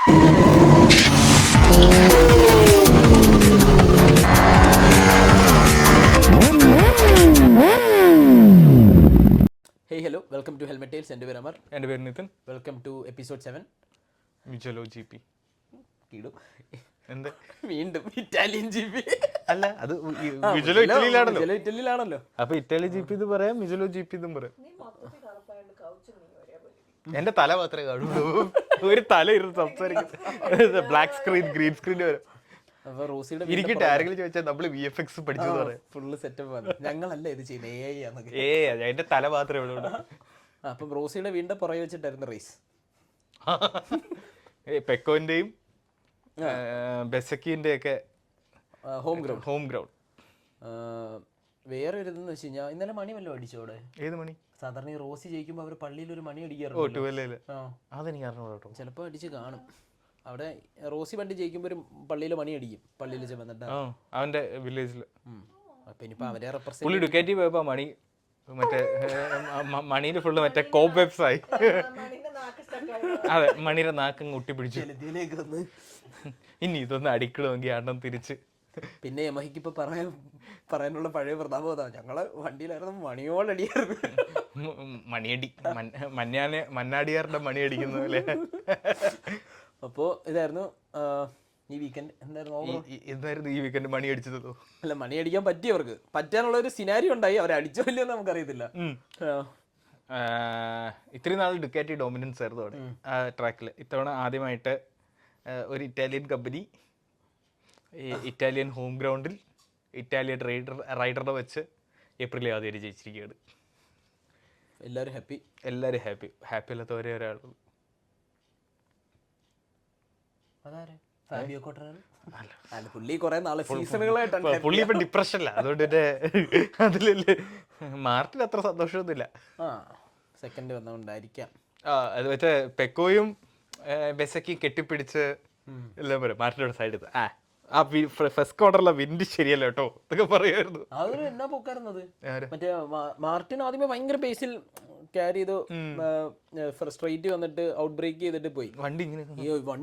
Hey, hello, welcome to Helmet Tales. എൻ്റെ പേര് അമർ. എൻ്റെ പേര് Nithin. Welcome to episode 7 Mugello GP പി. കീടു എന്ത് വീണ്ടും ഇറ്റാലിയൻ ജി പി അല്ല, അത് മിജലോ ഇറ്റലിയിലാണല്ലോ. ഇറ്റലിയിലാണല്ലോ. അപ്പൊ ഇറ്റാലി ജി പി ഇത് പറയാം, മിജലോ ജി പി ഇതും പറയാം. എന്റെ തല മാത്രമേ കാണുള്ളൂ. ഒരു തല ഇരുന്ന് സംസാരിക്കും. ബ്ലാക്ക് സ്ക്രീൻ, ഗ്രീൻ സ്ക്രീൻ വരും. അപ്പൊ റോസിയുടെ ഇരിക്കട്ടെ, ആരെങ്കിലും ചോദിച്ചാൽ നമ്മള് VFX പഠിച്ചു പറയാം. ഫുള്ള് സെറ്റപ്പ് ആണ്. ഞങ്ങളല്ല ഇത് ചെയ്യുന്നത്, AI ആന്നൊക്കെ. എന്റെ തല മാത്രമേ ഉള്ളൂ. അപ്പം റോസിയുടെ വീടിന്റെ പുറകെ വെച്ചിട്ടായിരുന്നു റേസ്. പെക്കോന്റെയും ബെസക്കിന്റെ ഒക്കെ ഹോം ഗ്രൗണ്ട്. Home ground. വേറെ ഒരു ഇതെന്ന് വെച്ച് കഴിഞ്ഞാൽ ഇന്നലെ മണി വല്ലതും അടിച്ചോ അവിടെ? ഏത് മണി? സാധാരണ ഈ റോസി ജയിക്കുമ്പോൾ അവർ പള്ളിയിൽ ഒരു മണി അടിക്കാറുണ്ട്. അതെനിക്ക് അറിഞ്ഞു. ചിലപ്പോൾ അടിച്ച് കാണും. അവിടെ റോസി വണ്ടി ജയിക്കുമ്പോൾ ഒരു പള്ളിയിൽ മണി അടിക്കും. പള്ളിയിൽ ചെന്നിട്ട് അവന്റെ വില്ലേജില്. അപ്പൊ ഇനിയിപ്പോ അവരെ പുള്ളി ഡുക്കാറ്റി പോയപ്പോ മണി മറ്റേ മണീന്റെ ഫുള്ള് മറ്റേ കോപ്പ് വെബ്സ് ആയി. അതെ, മണിയുടെ നാക്കങ്ങ് ഒട്ടിപ്പിടിച്ചു. ഇനി ഇതൊന്ന് അടിക്കണമെങ്കിൽ അണ്ണം തിരിച്ച്. പിന്നെ യമഹിക്ക് ഇപ്പൊ പറയാനുള്ള പഴയ പ്രതാപം അതാ, ഞങ്ങള് വണ്ടിയിലായിരുന്നു മണിയോടടിയായിരുന്നു. മണിയടി മന്നാടിയാറുടെ മണി അടിക്കുന്ന പോലെ. അപ്പോ ഇതായിരുന്നു ഈ വീക്കെൻഡ്. എന്തായിരുന്നു ഈ വീക്കെൻഡ് മണി അടിച്ചത്? അല്ല, മണി അടിക്കാൻ പറ്റിയവർക്ക് പറ്റാനുള്ള ഒരു സിനാരിയോ ഉണ്ടായി. അവരെ അടിച്ചോ ഇല്ലയോ നമുക്കറിയത്തില്ല. ഇത്രയും നാൾ ഡുക്കാറ്റി ഡോമിനൻസ് ആയിരുന്നു അവിടെ ആ ട്രാക്കിൽ. ഇത്തവണ ആദ്യമായിട്ട് ഒരു ഇറ്റാലിയൻ കമ്പനി ഇറ്റാലിയൻ ഹോം ഗ്രൗണ്ടിൽ ഇറ്റാലിയൻ റൈഡറിനെ വെച്ച് ഏപ്രിൽ ആദ്യം ജയിച്ചിരിക്കുകയാണ്. എല്ലാവരും ഹാപ്പി. ഹാപ്പി അല്ലാത്ത ഒരേ ഒരാളുള്ളൂ. പുള്ളി ഇപ്പൊ ഡിപ്രഷനില്ല, അതുകൊണ്ട് അതിലല്ലേ മാർട്ടിന് അത്ര സന്തോഷമൊന്നുമില്ല. സെക്കൻഡ് വന്നോണ്ടായിരിക്കാം. അത് വെച്ചാൽ പെക്കോയും ബെസക്കി കെട്ടിപ്പിടിച്ച് എല്ലാം പറയും മാർട്ടിനോട് സൈഡ്. ആ ഫസ്റ്റ് ക്വാർട്ടറിലെ വിൻഡ് ശരിയല്ല കേട്ടോ എന്നൊക്കെ പറയായിരുന്നു. അതൊരു എന്നാ പോക്കായിരുന്നത്. മറ്റേ മാർട്ടിൻ ആദ്യമേ ഭയങ്കര പേസിൽ ക്യാരി ചെയ്തു, സ്ട്രൈറ്റ് വന്നിട്ട് ഔട്ട് ബ്രേക്ക് ചെയ്തിട്ട് പോയി. വണ്ടി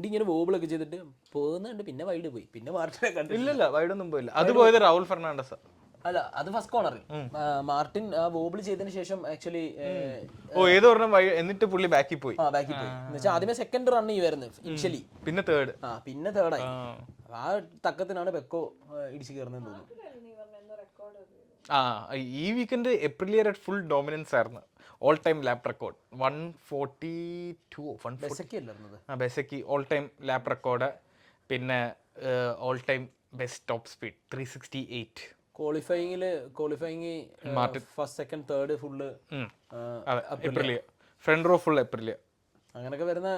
ഇങ്ങനെ വോബിളൊക്കെ ചെയ്തിട്ട് പോകുന്നുണ്ട്. പിന്നെ വൈഡ് പോയി. പിന്നെ മാർട്ടിനെ കണ്ടില്ല. ഇല്ല, വൈഡൊന്നും പോയില്ല. അത് പോയത് റൗൾ ഫെർണാണ്ടസ്. അല്ല, അത് ഫസ്റ്റ് കോർണറിൽ മാർട്ടിൻ വോബിൾ ചെയ്തതിന് ശേഷം ആക്ച്വലി ഏതോ എന്നിട്ട് പുള്ളി ബാക്കിൽ പോയി. എന്നുവെച്ചാൽ ആദ്യമേ സെക്കൻഡ് റൺ ചെയ്യുമായിരുന്നു ഇനിഷ്യലി, പിന്നെ തേർഡായി. ആ തക്കത്തിനാണ് പെക്കോ ഇടിച്ചു കയറുന്നതെന്ന് തോന്നുന്നു. ഈ വീക്കെൻഡ് എപ്രിലിയർ ഫുൾ ഡോമിനൻസ് ആയിരുന്നു. All time lap record 142. Bezzecchi all time lap record. പിന്നെ all time best top speed 368. Qualifying first second third full Aprilia. Front row full Aprilia. അങ്ങനൊക്കെ വരുന്ന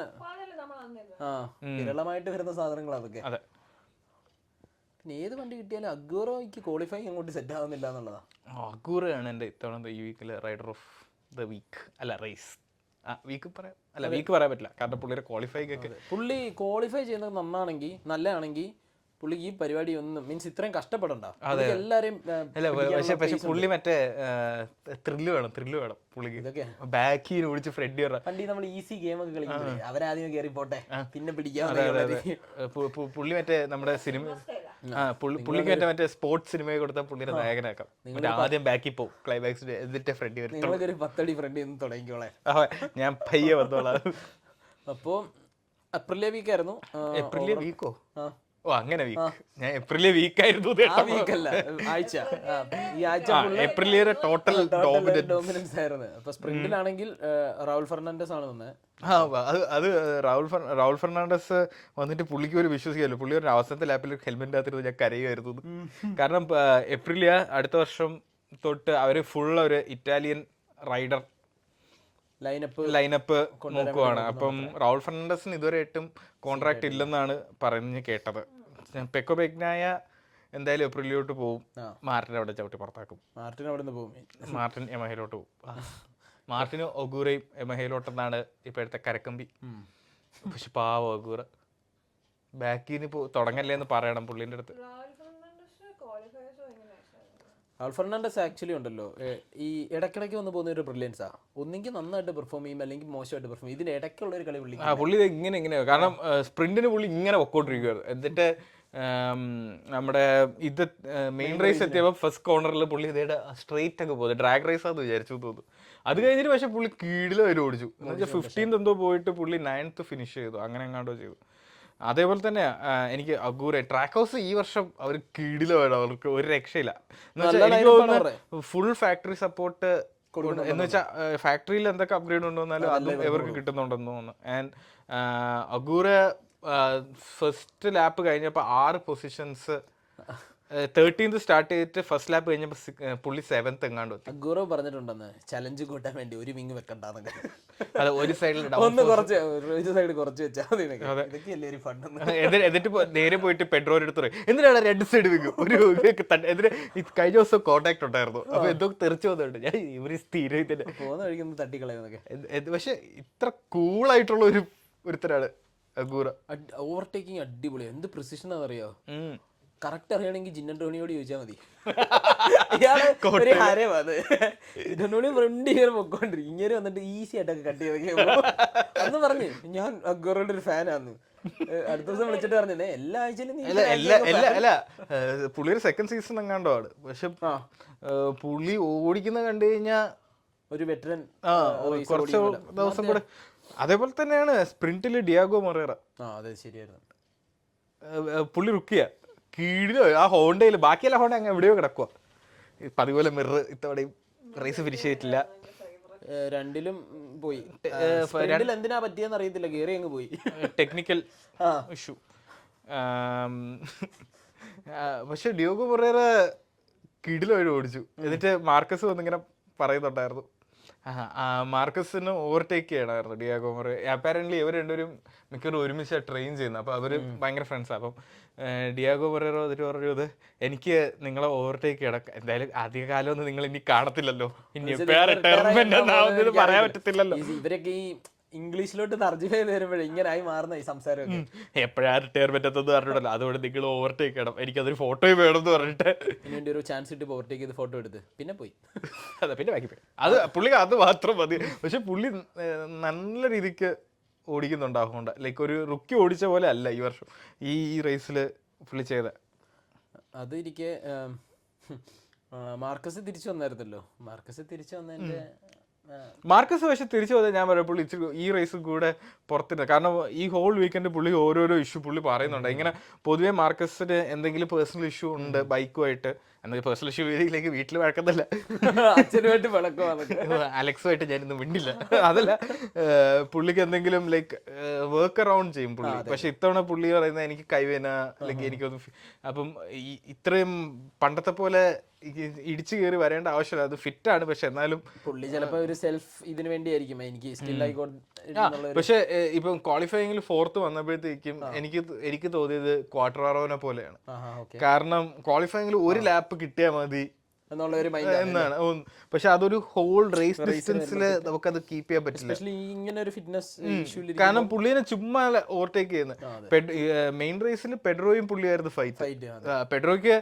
വിരളമായിട്ട് വരുന്ന സാധനങ്ങൾ അതൊക്കെ. അതെ. പിന്നെ ഏത് വണ്ടി കിട്ടിയാലും അഗൂറോയ്ക്ക് ക്വാളിഫയിങ് അങ്ങോട്ട് സെറ്റ് ആവുന്നില്ല എന്നുള്ളതാ. അഗൂറയാണ് എൻ്റെ ഇത്തവണത്തെ ഈ വീക്കിലെ റൈഡർ ഓഫ് ദ വീക്ക്. അല്ല, റേസ് വീക്ക് പറയാം. അല്ല, വീക്ക് പറയാൻ പറ്റില്ല, കാരണം പുള്ളിയുടെ ക്വാളിഫൈങ് ഒക്കെ. പുള്ളി ക്വാളിഫൈ ചെയ്യുന്നത് നല്ലതാണെങ്കിൽ പുള്ളിക്ക് ഈ പരിപാടി ഒന്നും മീൻസ് ഇത്രയും കഷ്ടപ്പെടണ്ട. എല്ലാരെയും പക്ഷെ പുള്ളി മറ്റേ ത്രില്ല് വേണം പുള്ളിക്ക്. ബാക്കി ഓടിച്ച് ഫ്രണ്ട് പണ്ടി നമ്മൾ ഈസി ഗെയിം ഒക്കെ കളിക്കുമ്പോഴേ അവരാദ്യം കയറി പോട്ടെ പിന്നെ പിടിക്കാൻ. പുള്ളി മറ്റേ നമ്മുടെ സിനിമ പുള്ളിക്ക് മറ്റേ സ്പോർട്സ് സിനിമയെ കൊടുത്താൽ പുള്ളിയുടെ നായകനാക്കാം. ആദ്യം ബാക്കി പോകും, ക്ലൈമാക്സിൽ എന്നിട്ട് ഫ്രണ്ട് വരും. 10 അടി ഫ്രണ്ട് തുടങ്ങിക്കോളെ, ഞാൻ പയ്യെ വന്നോളാം. അപ്പോ ഏപ്രിലെ വീക്കായിരുന്നു. ഏപ്രിലെ വീക്കോ? അങ്ങനെ വീക്ക്. ഞാൻ ഏപ്രിലെ വീക്കായിരുന്നു. ഏപ്രിലിലെ ടോട്ടൽ ഡോമിനൻസ് ആയിരുന്നു. അപ്പൊ സ്പ്രിന്റിലാണെങ്കിൽ റൗൾ ഫെർണാണ്ടസ് ആണ് വന്നത്. അത് റൗൾ ഫെർണാണ്ടസ് വന്നിട്ട് പുള്ളിക്ക് ഒരു വിശ്വസിക്കാമല്ലോ. പുള്ളി ഒരു അവസാനത്തെ ലാപ്പിൽ ഹെൽമെറ്റ് ആത്തിരുന്നു. ഞാൻ കരയുമായിരുന്നു. കാരണം ഏപ്രിലിയ അടുത്ത വർഷം തൊട്ട് അവര് ഫുൾ ഒരു ഇറ്റാലിയൻ റൈഡർ ലൈനപ്പ് നോക്കുവാണ്. അപ്പം റൗൾ ഫെർണാണ്ടസിന് ഇതുവരെയായിട്ടും കോൺട്രാക്ട് ഇല്ലെന്നാണ് പറഞ്ഞ് കേട്ടത്. പെക്കോ ബെഗ്നായ എന്തായാലും ഏപ്രിലോട്ട് പോകും. മാർട്ടിൻ അവിടെ ചവിട്ടി പുറത്താക്കും. മാർട്ടിൻ യമഹയിലോട്ട് പോകും. മാർട്ടിനും ഒഗൂറയും യമഹയിലോട്ടെന്നാണ് ഇപ്പോഴത്തെ കരക്കമ്പി. പക്ഷെ പാവം ഒഗൂറ ബാക്കിന് തുടങ്ങല്ലേ എന്ന് പറയണം പുള്ളിൻ്റെ അടുത്ത്. റൗൾ ഫെർണാണ്ടസ് ആക്ച്വലി ഉണ്ടല്ലോ ഈ ഇടയ്ക്കിടയ്ക്ക് വന്ന് പോകുന്ന ഒരു ബ്രില്യൻസാ. ഒന്നെങ്കിൽ നന്നായിട്ട് പെർഫോം ചെയ്യും, അല്ലെങ്കിൽ മോശമായിട്ട് പെർഫോം ചെയ്യും. ഇതിന് ഇടയ്ക്കുള്ള ഒരു കളി പുള്ളി പുള്ളി ഇങ്ങനെ കാരണം സ്പ്രിന്റിന് പുള്ളി ഇങ്ങനെ പൊക്കോണ്ടിരിക്കുകയാണ്. എന്നിട്ട് നമ്മുടെ ഇത് മെയിൻ റേസ് എത്തിയപ്പോൾ ഫസ്റ്റ് കോർണറിൽ പുള്ളി ഇതേടെ സ്ട്രെയിറ്റ് ഒക്കെ പോകുന്നത് ഡ്രാഗ് റേസ് ആണെന്ന് വിചാരിച്ചു തോന്നുന്നു. അത് കഴിഞ്ഞിട്ട് പക്ഷെ പുള്ളി കീഴിൽ വരെ ഓടിച്ചു. എന്ന് വെച്ചാൽ 15th എന്തോ പോയിട്ട് പുള്ളി 9th ഫിനിഷ് ചെയ്തു, അങ്ങനെ എങ്ങാണ്ടോ ചെയ്തു. അതേപോലെ തന്നെ എനിക്ക് അഗൂറെ ട്രാക്ക് ഹൗസ് ഈ വർഷം അവർ കീഴിലാണ്, അവർക്ക് ഒരു രക്ഷയില്ല. എന്ന് വെച്ചാൽ എനിക്ക് തോന്നുന്നു ഫുൾ ഫാക്ടറി സപ്പോർട്ട് എന്ന് വെച്ചാൽ ഫാക്ടറിയിൽ എന്തൊക്കെ അപ്ഗ്രേഡ് ഉണ്ടോന്നാലും അതും ഇവർക്ക് കിട്ടുന്നുണ്ടെന്ന് തോന്നുന്നു. ആൻഡ് അഗൂറ ഫസ്റ്റ് ലാപ്പ് കഴിഞ്ഞപ്പോൾ 6 പൊസിഷൻസ് 13th സ്റ്റാർട്ട് ചെയ്തിട്ട് ഫസ്റ്റ് ലാപ്പ് കഴിഞ്ഞപ്പോൾ പുള്ളി 7th എങ്ങാണ്ട് എത്തി. അഗൂറോ പറഞ്ഞിട്ടുണ്ടെന്ന് ചലഞ്ച് കൂട്ടാൻ വേണ്ടി ഒരു വിങ് വെക്കണ്ടെന്നൊക്കെ. അതെ, ഒരു സൈഡിൽ ഒന്ന് ഒരു സൈഡ് കുറച്ച് വെച്ചാൽ ഇതൊക്കെയല്ലേ ഒരു ഫണ്ട്. എന്നിട്ട് നേരെ പോയിട്ട് പെഡ്രോയുടെ അടുത്ത് പറയും എന്തിനാണ് 2 സൈഡ് വെക്കും ഒരു എന്നിട്ട് കഴിഞ്ഞ ദിവസം കോൺടാക്ട് ഉണ്ടായിരുന്നു. അപ്പൊ എന്തോ തെറിച്ചു വന്നിട്ടുണ്ട്, ഞാൻ ഇവര് സ്ഥിരം തന്നെ പോകുന്ന വഴിക്കൊന്ന് തട്ടിക്കളയുന്നൊക്കെ. പക്ഷെ ഇത്ര കൂളായിട്ടുള്ള ഒരുത്തരാണ് അഗൂറ. ഓവർടേക്കിംഗ് അടിപൊളിയാണ്, എന്ത് പ്രിസിഷൻ അറിയോ. കറക്റ്റ് അറിയണമെങ്കിൽ ജിന്നോണിയോട് ചോദിച്ചാൽ മതി. ഇയാള് ഹരവാത് ജിന്നോണി ഫ്രണ്ട് ഇങ്ങനെ പൊക്കോണ്ടിരിക്കും, ഇങ്ങനെ വന്നിട്ട് ഈസി ആയിട്ടൊക്കെ കട്ട് ചെയ്തൊക്കെ അന്ന് പറഞ്ഞു ഞാൻ അഗൂറയുടെ ഒരു ഫാനാന്ന്. അടുത്ത ദിവസം വിളിച്ചിട്ട് പറഞ്ഞേ എല്ലാ ആഴ്ചയിലും അല്ല പുള്ളിയുടെ സെക്കൻഡ് സീസൺ എങ്ങാണ്ടോ ആണ്. പക്ഷെ പുള്ളി ഓടിക്കുന്ന കണ്ടു കഴിഞ്ഞാ ഒരു വെറ്ററൻ കുറച്ച് ദിവസം കൂടെ. അതേപോലെ തന്നെയാണ് സ്പ്രിന്റില് ഡിയാഗോ മൊറേറ. അതെ ശരിയായിരുന്നു, പുള്ളി റുക്കിയ കീഴിലോ ആ ഹോണ്ടയില്, ബാക്കിയെല്ലാം ഹോണ്ട അങ്ങ് എവിടെയോ കിടക്കുക. പതിപോലെ മിറർ ഇത്തവണയും റേസ് ഫിനിഷ് ചെയ്തിട്ടില്ല, രണ്ടിലും പോയി. എന്തിനാ പറ്റിയെന്ന് അറിയത്തില്ല, കേറി അങ്ങ് പോയി. Technical issue. പക്ഷെ ഡിയാഗോ മൊറേറ കീഴിലോ ഓടിച്ചു. എന്നിട്ട് മാർക്കസ് വന്നിങ്ങനെ പറയുന്നുണ്ടായിരുന്നു മാർക്കസിന് ഓവർടേക്ക് ചെയ്യണമായിരുന്നു ഡിയാഗോ മൊറേറ. അപ്പാരൻ്റ്ലി ഇവർ രണ്ടുപേരും മിക്കവരും ഒരുമിച്ച് ട്രെയിൻ ചെയ്യുന്നത്, അപ്പോൾ അവർ ഭയങ്കര ഫ്രണ്ട്സാണ്. അപ്പം ഡിയാഗോ മൊറേറ എന്നിട്ട് പറഞ്ഞത് എനിക്ക് നിങ്ങളെ ഓവർടേക്ക് ചെയ്യണം, എന്തായാലും അധികകാലമൊന്നും നിങ്ങൾ ഇനി കാണത്തില്ലല്ലോ, ഇനി എപ്പോഴാണ് റിട്ടയർമെന്റ് എന്നാവുന്നത് പറയാൻ പറ്റത്തില്ലല്ലോ. ഇവരൊക്കെ ഈ ഇംഗ്ലീഷിലോട്ട് തർജ്ജമ ചെയ്ത് വരുമ്പോഴേ ഇങ്ങനായി മാറുന്ന ഈ സംസാരം എപ്പോഴാണ് റിട്ടയർമെന്റ് എത്തുന്നത് പറഞ്ഞിട്ടല്ലോ, അതുകൊണ്ട് നിങ്ങൾ ഓവർടേക്ക് ചെയ്യണം, എനിക്കതൊരു ഫോട്ടോയും വേണം എന്ന് പറഞ്ഞിട്ട് ഇതിന്റെ ഒരു ചാൻസ് ഇട്ട് ഓവർടേക്ക് ചെയ്ത് ഫോട്ടോ എടുത്ത് പിന്നെ പോയി. അതെ, പിന്നെ ബാക്കി പോയി. അത് പുള്ളി അത് മാത്രം മതി. പക്ഷെ പുള്ളി നല്ല രീതിക്ക് ഓടിക്കുന്നുണ്ടാവും ഹോണ്ട. ലൈക്ക് ഒരു റുക്കി ഓടിച്ച പോലെ അല്ല ഈ വർഷം ഈ റേസിൽ പുള്ളി ചെയ്ത. അത് ഇരിക്കെ മാർക്കസ് തിരിച്ചു വന്നായിരുന്നല്ലോ. മാർക്കസ് തിരിച്ചു വന്നതിന്റെ മാർക്കസ് പക്ഷെ തിരിച്ചു വന്നാൽ ഞാൻ പറയാം പുള്ളി ഇച്ചിരി ഈ റേസിൽ കൂടെ പുറത്തില്ല. കാരണം ഈ ഹോൾ വീക്കെൻഡ് പുള്ളി ഓരോരോ ഇഷ്യൂ പുള്ളി പറയുന്നുണ്ട്. ഇങ്ങനെ പൊതുവേ മാർക്കസിന് എന്തെങ്കിലും പേഴ്സണൽ ഇഷ്യൂ ഉണ്ട് ബൈക്കുമായിട്ട്. എന്തെങ്കിലും പേഴ്സണൽ ഇഷ്യൂ രീതിയിലേക്ക് വീട്ടിൽ വഴക്കത്തില്ല, അച്ഛനുമായിട്ട് വഴക്കമാണ്, അലക്സുമായിട്ട് ഞാനിന്ന് മിണ്ടില്ല, അതല്ല പുള്ളിക്ക് എന്തെങ്കിലും ലൈക്ക് വർക്ക് അറൗണ്ട് ചെയ്യും പുള്ളി. പക്ഷെ ഇത്തവണ പുള്ളി പറയുന്നത് എനിക്ക് കൈവേന അല്ലെങ്കിൽ എനിക്കൊന്ന് അപ്പം ഇത്രയും പണ്ടത്തെ പോലെ ഇടിച്ചു കയറി വരേണ്ട ആവശ്യമില്ല, അത് ഫിറ്റാണ്. പക്ഷെ എന്നാലും പുള്ളി ചിലപ്പോൾ ഒരു സെൽഫ് ഇതിന് വേണ്ടിയായിരിക്കും എനിക്ക് സ്റ്റിൽ ആയിക്കോട്ടെ. പക്ഷെ ഇപ്പം ക്വാളിഫയിങ്ങിൽ 4th വന്നപ്പോഴത്തേക്കും എനിക്ക് തോന്നിയത് ക്വാർട്ടറാറോനെ പോലെയാണ്. കാരണം ക്വാളിഫയിങ്ങിൽ ഒരു ലാപ്പ് കിട്ടിയാൽ മതി എന്നാണ്. പക്ഷെ അതൊരു ഹോൾ റേസ് ഡിസ്റ്റൻസില് നമുക്കത് കീപ്പ് ചെയ്യാൻ പറ്റില്ല. കാരണം പുള്ളിനെ ചുമ്മാ ഓവർടേക്ക് ചെയ്യുന്നത്. Main റേസിൽ പെഡ്രോയും പുള്ളിയായിരുന്നു fight. പെഡ്രോയ്ക്ക്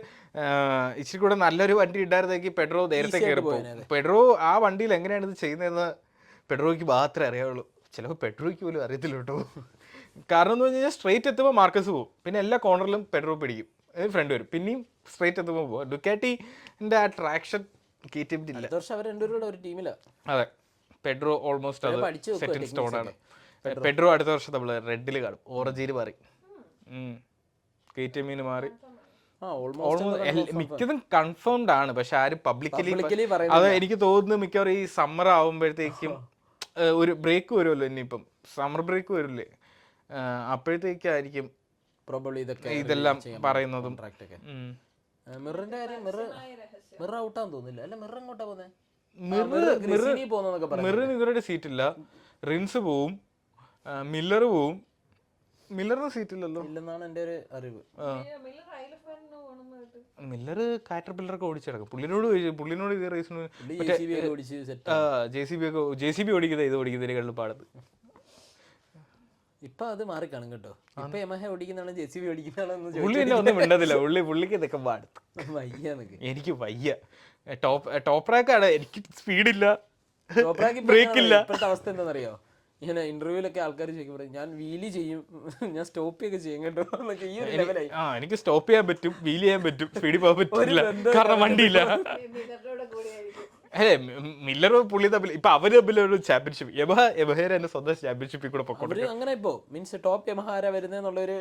ഇച്ചിരി കൂടെ നല്ലൊരു വണ്ടി ഉണ്ടായിരുന്നെങ്കിൽ പെഡ്രോ നേരത്തെ കയറി പോകും. പെഡ്രോ ആ വണ്ടിയിൽ എങ്ങനെയാണ് ഇത് ചെയ്യുന്നതെന്ന് പെഡ്രോയ്ക്ക് മാത്രമേ അറിയാവുള്ളൂ. ചിലപ്പോൾ പെഡ്രോയ്ക്ക് പോലും അറിയത്തില്ല കേട്ടോ. കാരണം എന്ന് പറഞ്ഞു കഴിഞ്ഞാൽ സ്ട്രെയിറ്റ് എത്തുമ്പോൾ മാർക്കസ് പോകും, പിന്നെ എല്ലാ കോർണറിലും പെഡ്രോ പിടിക്കും, ഫ്രണ്ട് വരും, പിന്നെയും സ്ട്രെയിറ്റ് എത്തുമ്പോൾ പോകും. ഡുക്കാറ്റിന്റെ ആ ട്രാക്ഷൻ കേറ്റില്ല. അതെ, പെഡ്രോ ഓൾമോസ്റ്റ് അത് സെറ്റ് ഇൻ സ്റ്റോൺ ആണ്. പെഡ്രോ അടുത്ത വർഷം നമ്മൾ റെഡിൽ കാണും, ഓറഞ്ചിയിൽ മാറി, KTM മാറി, മിക്കതും കൺഫേംഡ് ആണ്. പക്ഷെ ആരും പബ്ലിക്കലി അത് എനിക്ക് തോന്നുന്നു മിക്കവാറും ഈ സമ്മർ ആവുമ്പോഴത്തേക്കും ഒരു ബ്രേക്ക് വരുമല്ലോ, ഇനിയിപ്പം സമ്മർ ബ്രേക്ക് വരില്ലേ, അപ്പോഴത്തേക്കായിരിക്കും ഇതെല്ലാം പറയുന്നതും. മിറിന് ഇതുവരെ സീറ്റില്ല. റിൻസ് പോവും, മില്ലർ പോവും. മില്ലറിന് സീറ്റില്ലല്ലോ ഇല്ലെന്നാണ് എൻ്റെ ഒരു അറിവ്. മില്ലർ കാറ്റർപില്ലറൊക്കെ ഓടിച്ചിടക്കും. പുള്ളിനോട് ഇത് റേസിന് JCB ഓടിക്കുന്നത് ഇത് ഓടിക്കുന്നതിനേക്കാളും പാടത്ത്. ഇപ്പൊ അത് മാറിക്കാണും കേട്ടോ. ഇപ്പൊ യമഹ ഓടിക്കുന്നതാണ് JCB ഓടിക്കുന്നതാണെന്ന് പുള്ളി എന്നെ ഒന്നും മിണ്ടതില്ല. പുള്ളിക്ക് ഇതൊക്കെ പാടും. വയ്യ. എനിക്ക് വയ്യ. ടോപ്പ് റാക്കാണ്, എനിക്ക് സ്പീഡില്ല, ബ്രേക്ക് ഇല്ല. ഇപ്പോഴത്തെ അവസ്ഥ എന്താണെന്നറിയോ, ഇങ്ങനെ ഇന്റർവ്യൂലൊക്കെ ആൾക്കാർ ചോദിക്കുമ്പോൾ ഞാൻ വീലി ചെയ്യും, ഞാൻ സ്റ്റോപ്പ് ഒക്കെ ചെയ്യും കേട്ടോ എന്നൊക്കെ. ഈ ഒരു ലെവലായി. എനിക്ക് സ്റ്റോപ്പ് ചെയ്യാൻ പറ്റും, വീൽ ചെയ്യാൻ പറ്റും, സ്പീഡിൽ പോകാൻ പറ്റില്ല കാരണം വണ്ടിയില്ല. അല്ലേ, മില്ലർ പുള്ളി തമ്മിൽ ഇപ്പൊ അവര് തമ്മിൽ ഒരു ചാമ്പ്യൻഷിപ്പ്, യമഹ എന്നെ സ്വന്തം ചാമ്പ്യൻഷിപ്പിൽ കൂടെ പൊക്കോട്ടെ. അങ്ങനെ ഇപ്പോ മീൻസ് ടോപ്പ് യമഹ ആരാ വരുന്നതെന്നുള്ളൊരു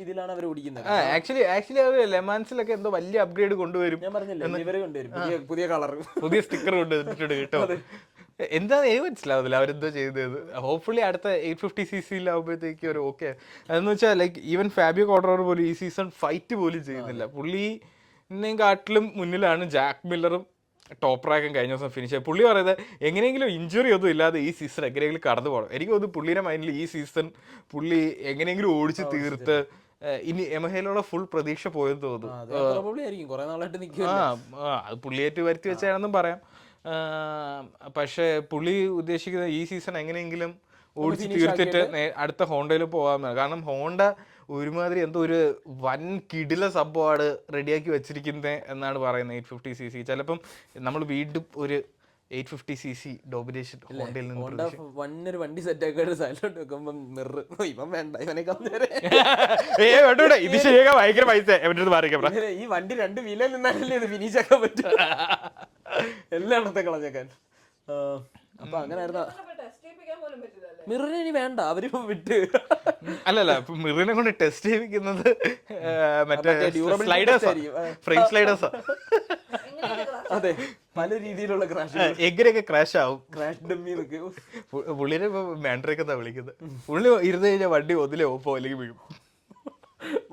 ഇതിലാണ് അവർ ഓടിക്കുന്നത്. ആക്ച്വലി അവർ ലെമാൻസിലൊക്കെ എന്തോ വലിയ അപ്ഗ്രേഡ് കൊണ്ടുവരും. ഞാൻ പറഞ്ഞില്ലേ, ഇവര് കൊണ്ടുവരും പുതിയ കളർ, പുതിയ സ്റ്റിക്കർ കൊണ്ടുവന്നിട്ടുണ്ട് കേട്ടോ. എന്താ മനസ്സിലാവുന്നില്ല അവരെന്തോ ചെയ്തത്. ഹോപ്പ്ഫുള്ളി അടുത്ത 850cc ആകുമ്പോഴത്തേക്ക് ഒരു ഓക്കെ. അതെന്ന് വെച്ചാൽ ലൈക്ക് ഈവൻ ഫാബിയോ കോഡറർ പോലും ഈ സീസൺ ഫൈറ്റ് പോലും ചെയ്യുന്നില്ല. പുള്ളിനെയും കാട്ടിലും മുന്നിലാണ് ജാക്ക് മില്ലറും ടോപ്പ് റാക്കും കഴിഞ്ഞ ദിവസം ഫിനിഷ് ചെയ്ത്. പുള്ളി പറയുന്നത് എങ്ങനെയെങ്കിലും ഇഞ്ചുറി ഒന്നും ഇല്ലാതെ ഈ സീസൺ എങ്ങനെയെങ്കിലും കടന്നു പോകണം. എനിക്ക് തോന്നുന്നു പുള്ളിയുടെ മൈൻഡിൽ ഈ സീസൺ പുള്ളി എങ്ങനെയെങ്കിലും ഓടിച്ച് തീർത്ത് ഇനി യമഹയിലുള്ള ഫുൾ പ്രതീക്ഷ പോയെന്ന് തോന്നുന്നു. അത് പുള്ളിയായിട്ട് വരുത്തി വെച്ചാണെന്നും പറയാം. പക്ഷേ പുള്ളി ഉദ്ദേശിക്കുന്നത് ഈ സീസൺ എങ്ങനെയെങ്കിലും ഓടിച്ച് തീർത്തിട്ട് അടുത്ത ഹോണ്ടയിൽ പോകാമെന്നാണ്. കാരണം ഹോണ്ട ഒരുമാതിരി എന്തോ ഒരു വൻ കിടില സംഭവമാണ് റെഡിയാക്കി വെച്ചിരിക്കുന്നത് എന്നാണ് പറയുന്നത് 850cc. ചിലപ്പം നമ്മൾ വീണ്ടും ഒരു 850cc ഡോമിനേഷൻ ഹോണ്ടയിൽ നിന്ന് വണ്ടി സെറ്റ് ആക്കി സൈഡിലോട്ട് വെക്കുമ്പോൾ മിറർ ഇവൻ വേണ്ട, ഇവനെ ഇത് ശരിയാക്കാൻ ഭയങ്കര പൈസ. ഈ വണ്ടി 2 വീലിൽ നിന്നാണല്ലേ ഇത് ഫിനിഷ് ആക്കാൻ പറ്റും, എല്ലായിടത്തെ കളഞ്ഞേക്കാൻ. അപ്പൊ അങ്ങനെ ആയിരുന്നു. മിററിന് ഇനി വേണ്ട, അവര് വിട്ട്. അല്ലല്ല, മിററിനെ കൊണ്ട് ടെസ്റ്റ് ചെയ്യിക്കുന്നത് മറ്റേ ഫ്രെയിം സ്ലൈഡേഴ്സാ. അതെ, പല രീതിയിലുള്ള ക്രാഷ്, എങ്ങനെയൊക്കെ ക്രാഷ് ആവും. ക്രാഷ് ഡമ്മി പുള്ളിനെ ഇപ്പൊ മാൻഡ്രേക്ക് എന്താ വിളിക്കുന്നത്. പുള്ളി ഇരുന്ന് കഴിഞ്ഞാൽ വണ്ടി ഒന്നിലെ ഓപ്പോ അല്ലെങ്കിൽ വീഴും.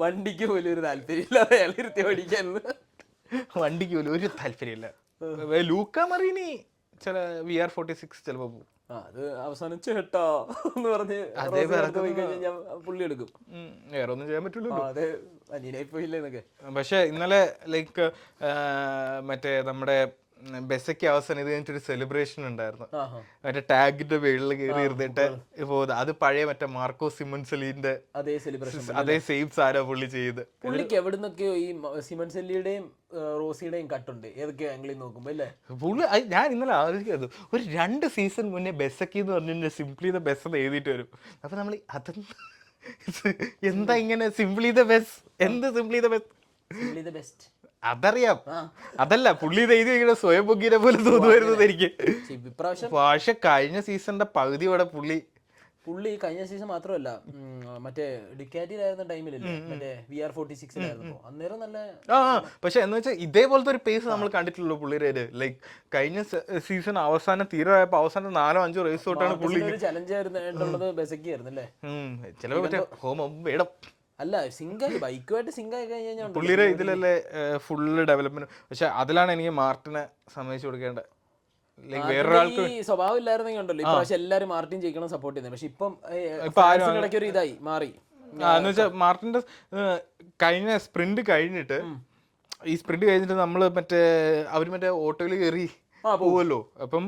വണ്ടിക്ക് പോലും ഒരു താല്പര്യമില്ലാതെ അയാൾ ഇരുത്തി ഓടിക്കാൻ. വണ്ടിക്ക് പോലും ഒരു താല്പര്യമില്ല. ലൂക്ക മറീനി ചില VR46 ചിലപ്പോ പോകും. അത് അവസാനം ചേട്ടാ എന്ന് പറഞ്ഞ് പുള്ളി എടുക്കും. വേറെ ഒന്നും ചെയ്യാൻ പറ്റുള്ളൂ. അതെ, അനിയനായി പോയില്ലേ എന്നൊക്കെ. പക്ഷെ ഇന്നലെ ലൈക്ക് മറ്റേ നമ്മുടെ ബെസയ്ക്ക് അവസാനം ഇത് കഴിഞ്ഞിട്ടൊരു സെലിബ്രേഷൻ ഉണ്ടായിരുന്നു. മറ്റേ ടാഗിന്റെ പേരിൽ കയറി ഇരുന്നിട്ട് പോകുന്നത്. അത് പഴയ മറ്റേ മാർക്കോ സിമൻസെല്ലിന്റെ അതേ സെയിം സാധനം പുള്ളി ചെയ്ത്. പുള്ളിക്ക് എവിടുന്നൊക്കെയോ ഈ സിമൻസെല്ലിയുടെയും റോസിയുടെയും കട്ടുണ്ട് ഏതൊക്കെ ആംഗിളിൽ നോക്കുമ്പോ അല്ലേ. പുള്ളി ഞാൻ ഇന്നലെ ആലോചിക്കുന്നത് ഒരു 2 സീസൺ മുന്നേ ബെസക്കി എന്ന് പറഞ്ഞു സിംപ്ലി ദ ബെസ്റ്റ് എന്ന് എഴുതിയിട്ട് വരും. അപ്പൊ നമ്മൾ എന്താ ഇങ്ങനെ സിംപ്ലി ദ ബെസ്റ്റ്, എന്ത് സിംപ്ലി ദ ബെസ്റ്റ് അതറിയാം. അതല്ല, പുള്ളി ഇത് എഴുതി സ്വയം പൊക്കിനെ പോലെ തോന്നുമായിരുന്നത് എനിക്ക്. പക്ഷെ കഴിഞ്ഞ സീസണിന്റെ പകുതി ഇവിടെ പുള്ളി കഴിഞ്ഞ സീസൺ മാത്രമല്ല, മറ്റേ ഡുക്കാറ്റിയിലായിരുന്ന ടൈമിലല്ലേ, മറ്റേ VR46 അന്നേരം നല്ല. പക്ഷെ എന്ന് വെച്ചാൽ ഇതേപോലത്തെ ഒരു പേസ് നമ്മൾ കണ്ടിട്ടുള്ളൂ പുള്ളിയുടെ. ലൈക്ക് കഴിഞ്ഞ സീസൺ അവസാനം തീരായപ്പോ അവസാനം 4-5 റേസ് തൊട്ടാണ് പുള്ളി ചലഞ്ച് ആയിരുന്നുള്ളത് ബെസക്കി ആയിരുന്നു അല്ലേ. ചിലപ്പോ മറ്റേ ഹോമം വേണം അല്ല, സിംഗായി ബൈക്കുമായിട്ട് സിംഗായി കഴിഞ്ഞാൽ പുള്ളിയുടെ ഇതിലല്ലേ ഫുള്ള് ഡെവലപ്മെന്റ്. പക്ഷെ അതിലാണ് എനിക്ക് മാർട്ടിനെ സമ്മതിച്ചു കൊടുക്കേണ്ടത്. വേറൊരാൾക്ക് സ്വഭാവം ഇല്ലായിരുന്നെങ്കിൽ ഉണ്ടല്ലോ ഇപ്രാവശ്യം എല്ലാരും മാർട്ടിൻ ജയിക്കണം സപ്പോർട്ട് ചെയ്യുന്നത്. പക്ഷെ ഇപ്പം ഇടയ്ക്ക് ഒരു ഇതായി മാറി. എന്ന് വെച്ചാൽ മാർട്ടിന്റെ കഴിഞ്ഞ സ്പ്രിന്റ് കഴിഞ്ഞിട്ട് നമ്മൾ മറ്റേ അവര് മറ്റേ ഓട്ടോയിൽ കയറി പോവല്ലോ. അപ്പം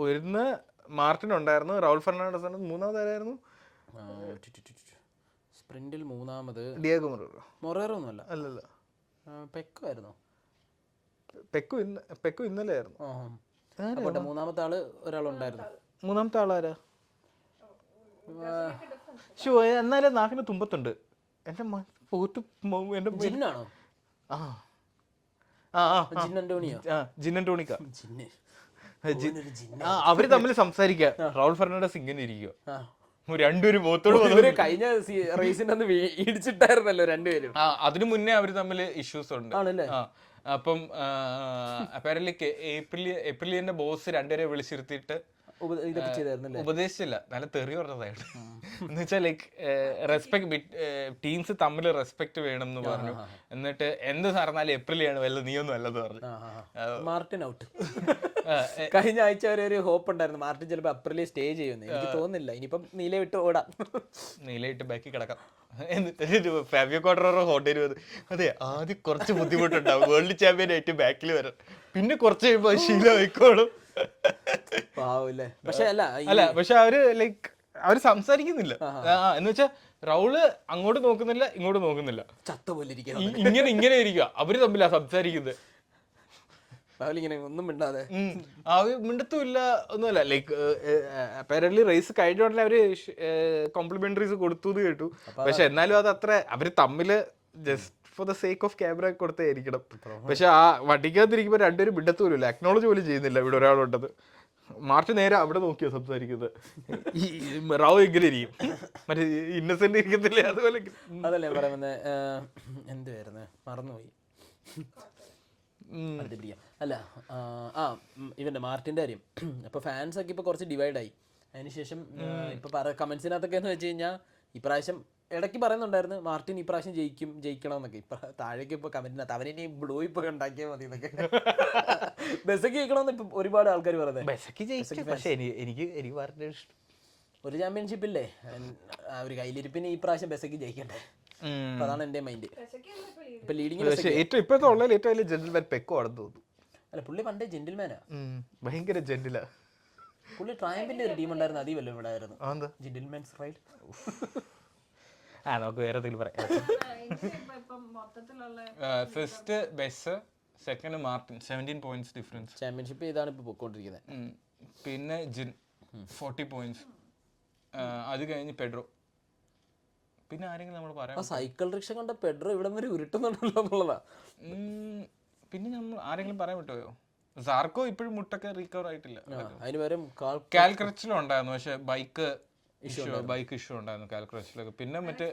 ഒന്ന് മാർട്ടിൻ ഉണ്ടായിരുന്നു, റൗൾ ഫെർണാണ്ടസ് മൂന്നാമതായിരുന്നു. സ്പ്രിന്റിൽ മൂന്നാമത് ഡിയാഗോ മൊറേറോ ഒന്നുമല്ല, അല്ലല്ല, പെക്കോ ആയിരുന്നു. പെക്കോ ഇന്നലെ ആയിരുന്നു. മൂന്നാമത്തെ ആള് ഒരാളുണ്ടായിരുന്നു. മൂന്നാമത്തെ ആളാരാ? എന്നാലും നാക്കിന് തുമ്പത്തുണ്ട്. എന്റെ ജിന്നാണോ? ജിന്നോണിക്ക. അവര് തമ്മിൽ സംസാരിക്കുക. റൗൾ ഫെർണാണ്ടസ് ഇങ്ങനെ ഇരിക്കുക, രണ്ടുപേരും മുഖത്തോട്. കഴിഞ്ഞ റേസിന്റെ അന്ന് ഇടിച്ചിട്ടായിരുന്നല്ലോ രണ്ടുപേരും. അതിനു മുന്നേ അവര് തമ്മിൽ ഇഷ്യൂസ് ഉണ്ട്. അപ്പം അപ്പാരന്റ്ലി ഏപ്രിലിന്റെ ബോസ് രണ്ടുപേരെ വിളിച്ചിരുത്തിയിട്ട് ഉപദേശിച്ചില്ല, നല്ല തെറി പറഞ്ഞതായിട്ട്. എന്ന് വെച്ചാൽ ലൈക്ക് റെസ്പെക്ട്, ടീംസ് തമ്മിൽ റെസ്പെക്ട് വേണം എന്ന് പറഞ്ഞു. എന്നിട്ട് എന്ത് പറഞ്ഞാലും ഏപ്രിലാണ് വല്ല നീയൊന്നും അല്ലെന്ന് പറഞ്ഞു. Martin out. കഴിഞ്ഞ ആഴ്ച വരെ ഒരു ഹോപ്പ് ഉണ്ടായിരുന്നു മാർട്ടിൻ ചിലപ്പോൾ അപ്രിലിൽ സ്റ്റേ ചെയ്യുമെന്ന്. എനിക്ക് തോന്നുന്നില്ല. ഇനിയിപ്പം നീല വിട്ട് ഓടാം, നീല വിട്ട് ബാക്കി കിടക്കാം. എന്നിട്ട് ഫാബിയോ കോഡറോ ഹോട്ടലിൽ വന്ന് അതെ ആദ്യം കുറച്ച് ബുദ്ധിമുട്ടുണ്ടാവും വേൾഡ് ചാമ്പ്യൻ ആയിട്ട് ബാക്കിൽ വരാൻ, പിന്നെ കുറച്ച് കഴിയുമ്പോൾ ശീലം ആയിക്കോളും. പക്ഷെ അവര് ലൈക്ക് അവര് സംസാരിക്കുന്നില്ല. എന്ന് വെച്ചാൽ റൗള് അങ്ങോട്ട് നോക്കുന്നില്ല, ഇങ്ങോട്ട് നോക്കുന്നില്ല, ചത്ത പോലെ ഇങ്ങനെ ഇരിക്കുക. അവര് തമ്മിലാ സംസാരിക്കുന്നത്. ഒന്നും മിണ്ടാതെ മിണ്ടത്തുമില്ല, ഒന്നുമല്ല. ലൈക്ക് അപ്പാരന്റ്ലി റേസ് കഴിഞ്ഞ ഉടനെ അവര് കോംപ്ലിമെന്ററീസ് കൊടുത്തു എന്ന് കേട്ടു. പക്ഷെ എന്നാലും അത് അത്ര അവര് തമ്മില് just for the sake of camera കൊടുത്തായിരിക്കണം. പക്ഷെ ആ വടിക്കാതിരിക്കുമ്പോൾ രണ്ടുപേരും മിണ്ടത്തുമില്ല, അക്നോളജ് പോലും ചെയ്യുന്നില്ല ഇവിടെ ഒരാളുണ്ടത്. മാർച്ച് നേരെ അവിടെ നോക്കിയോ സംസാരിക്കുന്നത്. ഈ റാവു എങ്ങനെ ഇരിക്കും, മറ്റേ ഇന്നസെന്റ് ഇരിക്കത്തില്ലേ അതുപോലെ. അതല്ലേ പറയുന്നത്, എന്തുവായിരുന്നു മറന്നുപോയി. അല്ല ഇവന്റെ മാർട്ടിന്റെ കാര്യം. അപ്പൊ ഫാൻസ് ഒക്കെ ഇപ്പൊ കുറച്ച് ഡിവൈഡായി. അതിനുശേഷം ഇപ്പൊ കമന്റ്സിനകത്തൊക്കെ എന്ന് വെച്ച് കഴിഞ്ഞാൽ ഇപ്രാവശ്യം ഇടയ്ക്ക് പറയുന്നുണ്ടായിരുന്നു മാർട്ടിൻ ഇപ്രാവശ്യം ജയിക്കണം എന്നൊക്കെ. ഇപ്പൊ താഴേക്ക് ഇപ്പൊ കമന്റിനകത്ത് അവനിനി ബ്ലൂ ഇപ്പൊ ഉണ്ടാക്കിയാൽ മതി എന്നൊക്കെ. ബെസക്ക് ജയിക്കണമെന്ന് ഇപ്പൊ ഒരുപാട് ആൾക്കാർ പറയുന്നത്. പക്ഷേ എനിക്ക് ഒരു ചാമ്പ്യൻഷിപ്പില്ലേ ഒരു കയ്യിലിരിപ്പിന് ഈ പ്രാവശ്യം ബെസക്ക് ജയിക്കണ്ടേ. അതാണ് എന്റെ മൈൻഡ്. ഇപ്പൊ ലീഡിംഗ് ഇപ്പോഴത്തെ ഉള്ളതിൽ ഏറ്റവും വലിയ ജെന്റിൽമാൻ പെക്കോ ആണെന്ന് തോന്നുന്നു. അല്ല പുള്ളി പണ്ടേ ജെന്റിൽമാനാ, ഭയങ്കര ജെന്റിലാ. പുള്ളി ട്രയംപിന്റെ ഒരു ടീം ഉണ്ടായിരുന്നു, അതീ വല്ലതും ഇവിടെ ആയിരുന്നു ജെന്റിൽമാൻസ് റൈഡ്. നമുക്ക് വേറെ എന്തെങ്കിലും പറയാം. First Bez, second Martin 17 points difference. Championship ഇതാണ് ഇപ്പൊ പോയിക്കൊണ്ടിരിക്കുന്നത്. പിന്നെ ജിൻ 40 പോയിന്റ്സ്. അത് കഴിഞ്ഞ് പെഡ്രോ. പിന്നെ ആരെങ്കിലും നമ്മൾ പറയാം, സൈക്കിൾ റിക്ഷ കണ്ട പെഡ്രോ ഇവിടെ വരെ ഉരുട്ടുന്നുണ്ടല്ലോ എന്നുള്ളതാ. പിന്നെ നമ്മൾ ആരെങ്കിലും പറയാൻ വിട്ടുപോയോ? സാർക്കോ ഇപ്പോഴും മുട്ടൊക്കെ റീകവർ ആയിട്ടില്ല. അതിന് പകരം കാൽക്രച്ചിലും ഉണ്ടായിരുന്നു, പക്ഷെ ബൈക്ക് ഇഷ്യൂ ഉണ്ടായിരുന്നു കാൽക്രച്ചിലൊക്കെ. പിന്നെ മറ്റേ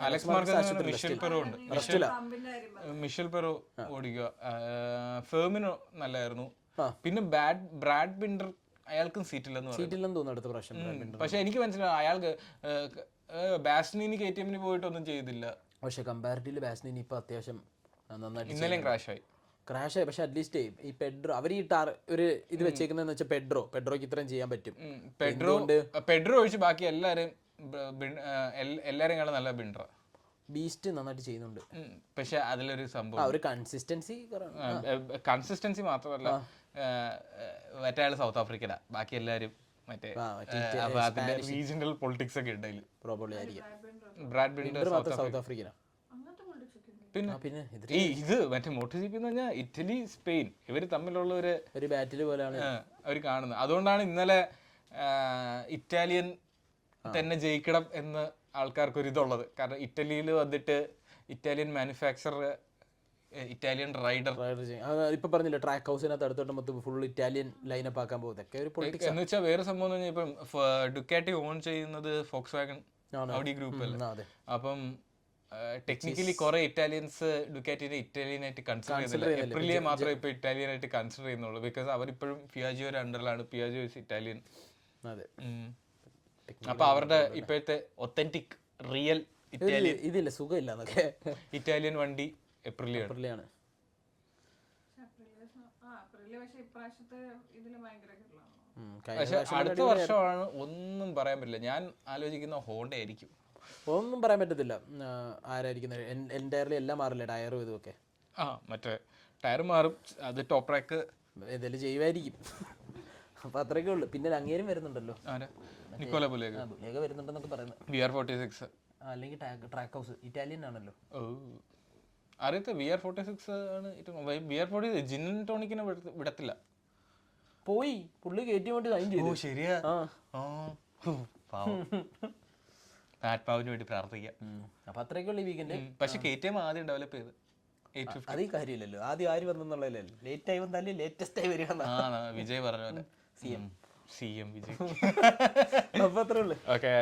അലക്സ് മാർക്കസ്, മിഷേൽ പെറോ ഉണ്ട്. മിഷേൽ പെറോ ഓടിക്കുക. ഫെർമിനോ നല്ലായിരുന്നു. പിന്നെ ബ്രാഡ് ബിൻഡർ, അയാൾക്കും സീറ്റില്ലെന്ന് തോന്നുന്നു അടുത്ത പ്രാവശ്യം. പക്ഷെ എനിക്ക് മനസ്സിലായി അയാൾക്ക് ബാസ്നിനി KTM പോയിട്ടൊന്നും ചെയ്തില്ല. പക്ഷെ കമ്പാരിറ്റീവ്ലി ബാസ്നിനി ഇപ്പൊ അത്യാവശ്യം നന്നായിട്ട് ഇന്നലെയും ക്രാഷായി. പക്ഷെ അറ്റ്ലീസ്റ്റ് ഈ പെഡ്രോ അവർ ഈ ഒരു ഇത് വെച്ചേക്കുന്നതെന്ന് വെച്ചാൽ പെഡ്രോയ്ക്ക് ഇത്രയും ചെയ്യാൻ പറ്റും. പെഡ്രോ ഒഴിച്ച് ബാക്കി എല്ലാരും നല്ല ബിൻഡർ. ബീസ്റ്റ് നന്നായിട്ട് ചെയ്യുന്നുണ്ട്. പക്ഷെ അതിലൊരു സംഭവം, ഒരു കൺസിസ്റ്റൻസി മാത്രമല്ല, മറ്റേ ആള് സൗത്ത് ആഫ്രിക്കയിലാ, ബാക്കി എല്ലാരും മറ്റേ റീജിയണൽ പൊളിറ്റിക്സ് ഒക്കെ ഉണ്ട്. ബ്രാഡ് ബിൻഡർ സൗത്ത് ആഫ്രിക്കയിലാ. പിന്നെ ഇത് മറ്റേ MotoGP എന്ന് പറഞ്ഞാൽ ഇറ്റലി സ്പെയിൻ ഇവര് തമ്മിലുള്ള ഒരു ബാറ്റിൽ പോലെയാണ് അവര് കാണുന്നത്. അതുകൊണ്ടാണ് ഇന്നലെ ഇറ്റാലിയൻ തന്നെ ജയിക്കണം എന്ന് ആൾക്കാർക്ക് ഇതുള്ളത്. കാരണം ഇറ്റലിയിൽ വന്നിട്ട് ഇറ്റാലിയൻ മാനുഫാക്ചറർ, ഇറ്റാലിയൻ റൈഡർ ഇപ്പൊ പറഞ്ഞില്ല ട്രാക്ക് ഹൗസിനകത്ത് അടുത്തോട്ട് മൊത്തം ഫുൾ ഇറ്റാലിയൻ ലൈനപ്പ് ആക്കാൻ പോകുന്നത്. എന്ന് വെച്ചാൽ വേറെ സംഭവം എന്ന് പറഞ്ഞാൽ ഇപ്പം ഡുക്കാറ്റി ഓൺ ചെയ്യുന്നത് ഫോക്സ് വാഗൺ ഔഡി ഗ്രൂപ്പ് അല്ലേ. അപ്പം ടെക്നിക്കലി കുറെ ഇറ്റാലിയൻസ് ഡുക്കാറ്റിനെ ഇറ്റാലിയനായിട്ട് കൺസിഡർ ചെയ്യുന്നില്ല. എപ്രിലിയെ മാത്രമേ ഇപ്പൊ ഇറ്റാലിയനായിട്ട് കൺസിഡർ ചെയ്യുന്നുള്ളൂ. ബിക്കോസ് അവരിപ്പോഴും ഫിയാജിയോയുടെ അണ്ടറിലാണ്. ഫിയാജിയോ ഇസ് ഇറ്റാലിയൻ. അപ്പൊ അവരുടെ ഇപ്പോഴത്തെ ഒത്തന്റിക് റിയൽ ഇറ്റാലിയൻ ഇതില്ല സുഖമില്ല ഇറ്റാലിയൻ വണ്ടി എപ്രിലിയാണ്. പക്ഷെ അടുത്ത വർഷമാണ് ഒന്നും പറയാൻ പറ്റില്ല. ഞാൻ ആലോചിക്കുന്ന ഹോണ്ട ആയിരിക്കും. ഒന്നും പറയാൻ പറ്റത്തില്ല ആരായിരിക്കുന്നത്. എൻറ്റയർലി എല്ലാം മാറില്ലേ, ടയറും ഇതൊക്കെ. മറ്റേ ടയർ മാറും, അത് ടോപ്പ് ട്രാക്ക് ഏതെങ്കിലും ചെയ്യുമായിരിക്കും. അപ്പൊ അത്രയൊക്കെ ഉള്ളു. പിന്നെ അങ്ങേരും വരുന്നുണ്ടല്ലോ, നിക്കോല ബുലേഗ വരുന്നുണ്ടെന്നൊക്കെ പറയുന്നത്. VR46 അല്ലെങ്കിൽ ട്രാക്ക് ഹൗസ് ഇറ്റാലിയൻ ആണല്ലോ. അറിയത്തെ VR46 ആണ്. VR46 ജിൻ ടോണിക്കിനെ വിടത്തില്ല. പോയി പുള്ളി കയറ്റി വേണ്ടി സൈൻ ചെയ്തു. ശരിയാ, ആത്മാവിന് വേണ്ടി പ്രാർത്ഥിക്കാം. അപ്പൊ അത്രയൊക്കെയുള്ള ഈ വീക്കെൻഡ്. പക്ഷെ KTM ആദ്യം ഡെവലപ്പ് ചെയ്ത് അതേ കാര്യമില്ലല്ലോ, ആദ്യം ആര് വന്നെന്നുള്ളതല്ലേ. ലേറ്റ് ആയി വന്നാലും ലേറ്റസ്റ്റ് ആയി വരിക. വിജയ് പറഞ്ഞ പോലെ CM വിജയ്. അപ്പൊ അത്രേ ഉള്ളു. ഓക്കെ.